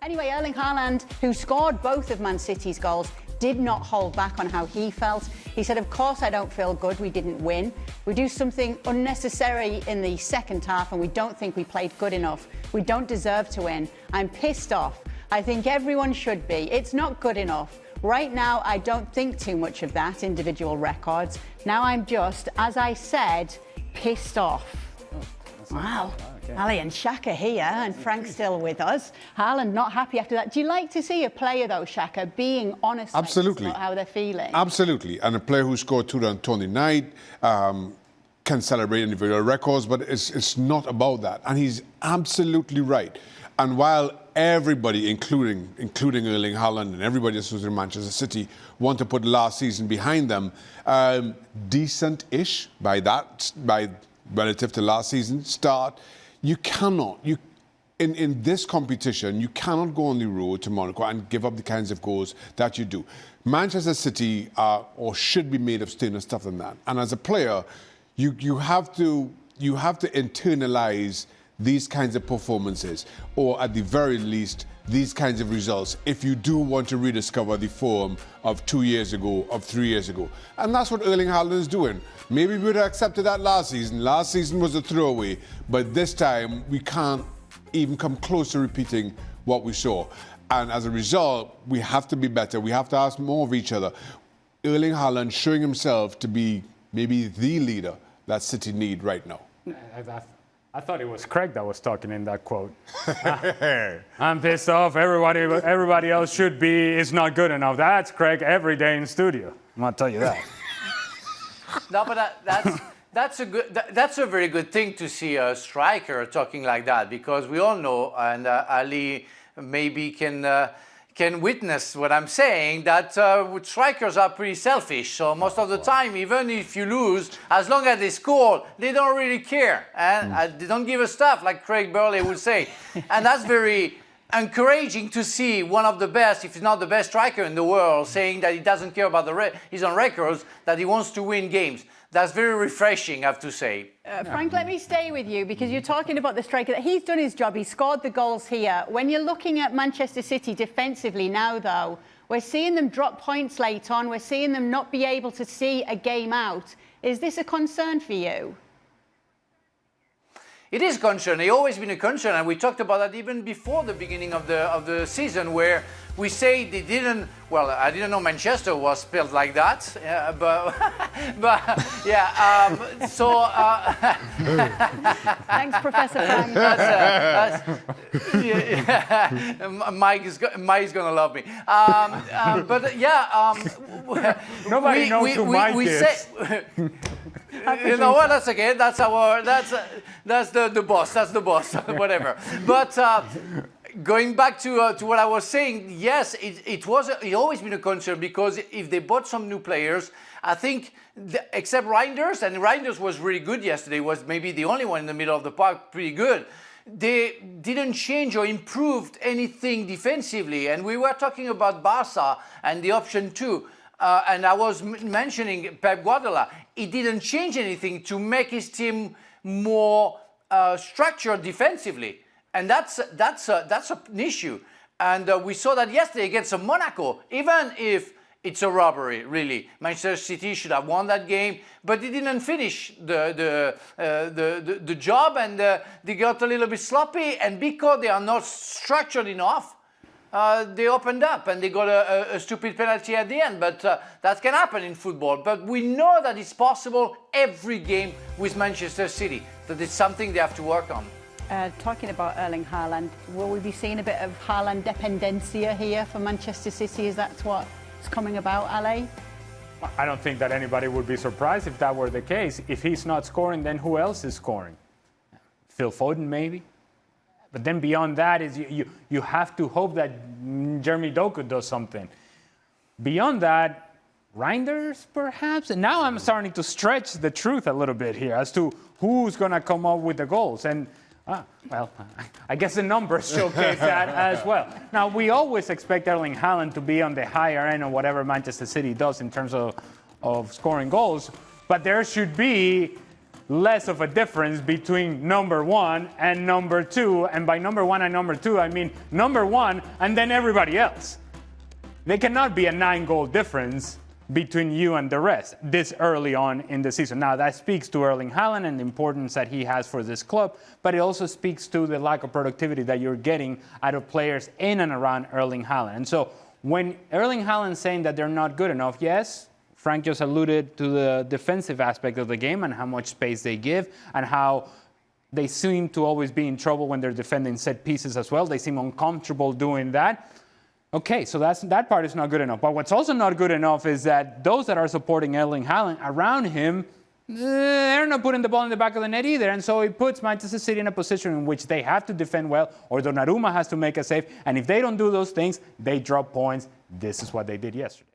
Anyway, Erling Haaland, who scored both of Man City's goals, did not hold back on how he felt. He said, of course I don't feel good, we didn't win. We do something unnecessary in the second half and we don't think we played good enough. We don't deserve to win. I'm pissed off. I think everyone should be. It's not good enough. Right now, I don't think too much of that, individual records. Now I'm just, as I said, pissed off. Wow. Okay. Ali and Shaka here, and Frank's still with us. Haaland not happy after that. Do you like to see a player, though, Shaka, being honest Absolutely. about how they're feeling? Absolutely. And a player who scored 2 on Tony night can celebrate individual records, but it's not about that. And he's absolutely right. And while everybody, including Erling Haaland and everybody associated with Manchester City, want to put last season behind them, decent-ish by relative to last season start, you cannot, in this competition, you cannot go on the road to Monaco and give up the kinds of goals that you do. Manchester City are or should be made of stainless stuff than that. And as a player, you have to internalize these kinds of performances, or at the very least, these kinds of results, if you do want to rediscover the form of 2 years ago, of 3 years ago. And that's what Erling Haaland is doing. Maybe we would have accepted that last season. Last season was a throwaway, but this time we can't even come close to repeating what we saw. And as a result, we have to be better. We have to ask more of each other. Erling Haaland showing himself to be maybe the leader that City need right now. I thought it was Craig that was talking in that quote. I'm pissed off. Everybody else should be. It's not good enough. That's Craig every day in studio. I'm gonna tell you that. No, but that's a very good thing to see a striker talking like that, because we all know, and Ali maybe can witness what I'm saying, that strikers are pretty selfish. So most of the time, even if you lose, as long as they score, they don't really care. And they don't give a stuff, like Craig Burley would say. And that's very encouraging to see one of the best, if he's not the best striker in the world, saying that he doesn't care about his own records, that he wants to win games. That's very refreshing, I have to say. Frank, let me stay with you, because you're talking about the striker. He's done his job. He scored the goals here. When you're looking at Manchester City defensively now, though, we're seeing them drop points late on. We're seeing them not be able to see a game out. Is this a concern for you? It is a concern. It's always been a concern, and we talked about that even before the beginning of the season, where we say they didn't. Well, I didn't know Manchester was spelled like that, but yeah. Thanks, Professor Frank. Mike's gonna love me. But yeah, nobody knows who Mike is. You know what? That's okay. That's the boss. That's the boss. Whatever. But going back to what I was saying, yes, it always been a concern, because if they bought some new players, I think except Reinders, and Reinders was really good yesterday. Was maybe the only one in the middle of the park, pretty good. They didn't change or improved anything defensively, and we were talking about Barca and the option 2. And I was mentioning Pep Guardiola. He didn't change anything to make his team more structured defensively, and that's an issue. And we saw that yesterday against Monaco. Even if it's a robbery, really, Manchester City should have won that game, but they didn't finish the job, and they got a little bit sloppy. And because they are not structured enough, they opened up and they got a stupid penalty at the end. But that can happen in football. But we know that it's possible every game with Manchester City, that it's something they have to work on. Talking about Erling Haaland, will we be seeing a bit of Haaland dependencia here for Manchester City? Is that what's coming about, Ale? I don't think that anybody would be surprised if that were the case. If he's not scoring, then who else is scoring? Phil Foden, maybe? But then beyond that is you have to hope that Jeremy Doku does something. Beyond that, Reinders perhaps? And now I'm starting to stretch the truth a little bit here as to who's going to come up with the goals. And, well, I guess the numbers showcase that as well. Now, we always expect Erling Haaland to be on the higher end of whatever Manchester City does in terms of scoring goals. But there should be less of a difference between number 1 and number 2. And by number 1 and number 2, I mean number 1 and then everybody else. There cannot be a 9-goal difference between you and the rest this early on in the season. Now, that speaks to Erling Haaland and the importance that he has for this club, but it also speaks to the lack of productivity that you're getting out of players in and around Erling Haaland. And so when Erling Haaland's saying that they're not good enough, yes, Frank just alluded to the defensive aspect of the game and how much space they give and how they seem to always be in trouble when they're defending set pieces as well. They seem uncomfortable doing that. Okay, so that part is not good enough. But what's also not good enough is that those that are supporting Erling Haaland around him, they're not putting the ball in the back of the net either. And so it puts Manchester City in a position in which they have to defend well, or Donnarumma has to make a save. And if they don't do those things, they drop points. This is what they did yesterday.